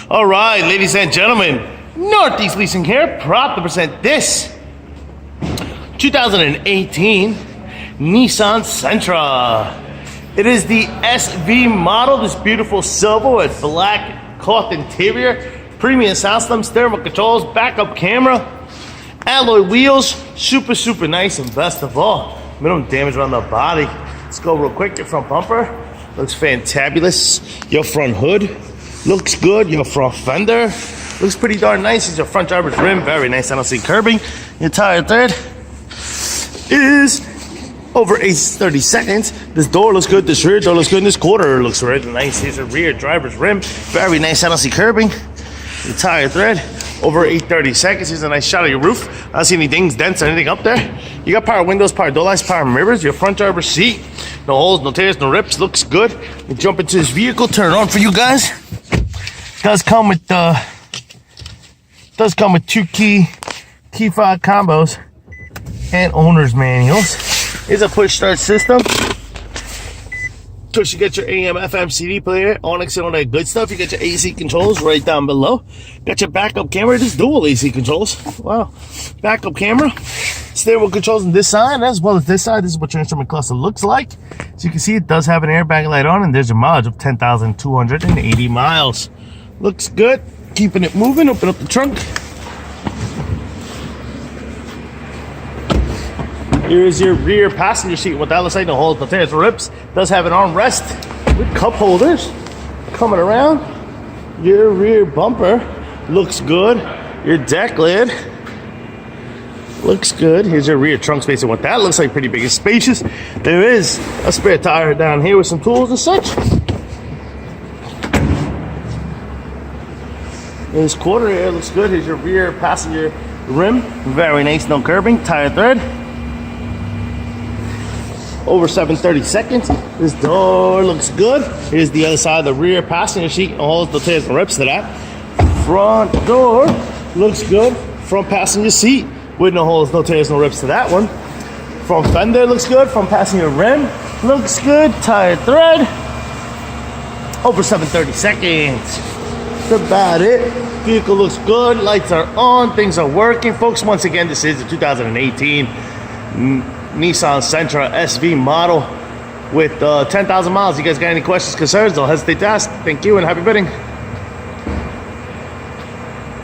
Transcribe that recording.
All right, ladies and gentlemen, Northeast Leasing here, proud to present this 2018 Nissan Sentra. It is the SV model, this beautiful silver with black cloth interior, premium sound system, steering controls, backup camera, alloy wheels, super nice, and best of all, minimum damage around the body. Let's go real quick. Your front bumper looks fantabulous. Your front hood looks good. Your front fender looks pretty darn nice. It's your front driver's rim, very nice. I don't see curbing. Your tire thread is over 30 seconds. This door looks good. This rear door looks good. And this quarter looks really nice. Here's a rear driver's rim, very nice. I don't see curbing. Your tire thread over 30 seconds. Here's a nice shot of your roof. I don't see any dings, dents, or anything up there. You got power windows, power door locks, power mirrors. Your front driver's seat, no holes, no tears, no rips. Looks good. You jump into this vehicle, turn it on for you guys. Does come with two key fob combos and owner's manuals. Here's a push start system. Of course, you get your AM, FM, CD player, Onyx, and all that good stuff. You get your AC controls right down below. Got your backup camera. This dual AC controls. Wow. Backup camera. Steering wheel controls on this side as well as this side. This is what your instrument cluster looks like. So you can see it does have an airbag light on, and there's your mileage of 10,280 miles. Looks good. Keeping it moving. Open up the trunk. Here's your rear passenger seat. What that looks like, no holes, no tears, no rips. Does have an armrest with cup holders. Coming around, your rear bumper looks good. Your deck lid looks good. Here's your rear trunk space, and what that looks like, pretty big and spacious. There is a spare tire down here with some tools and such. This quarter here looks good. Here's your rear passenger rim, very nice, no curbing. Tire thread over 30 seconds. This door looks good. Here's the other side of the rear passenger seat. All the tears and rips to that. Front door looks good. Front passenger seat with no holes, no tears, no rips to that one. Front fender looks good. Front passenger rim looks good. Tire thread over 30 seconds. That's about it. Vehicle looks good. Lights are on. Things are working, folks. Once again, this is the 2018 Nissan Sentra SV model with 10,000 miles. You guys got any questions, concerns? Don't hesitate to ask. Thank you and happy bidding.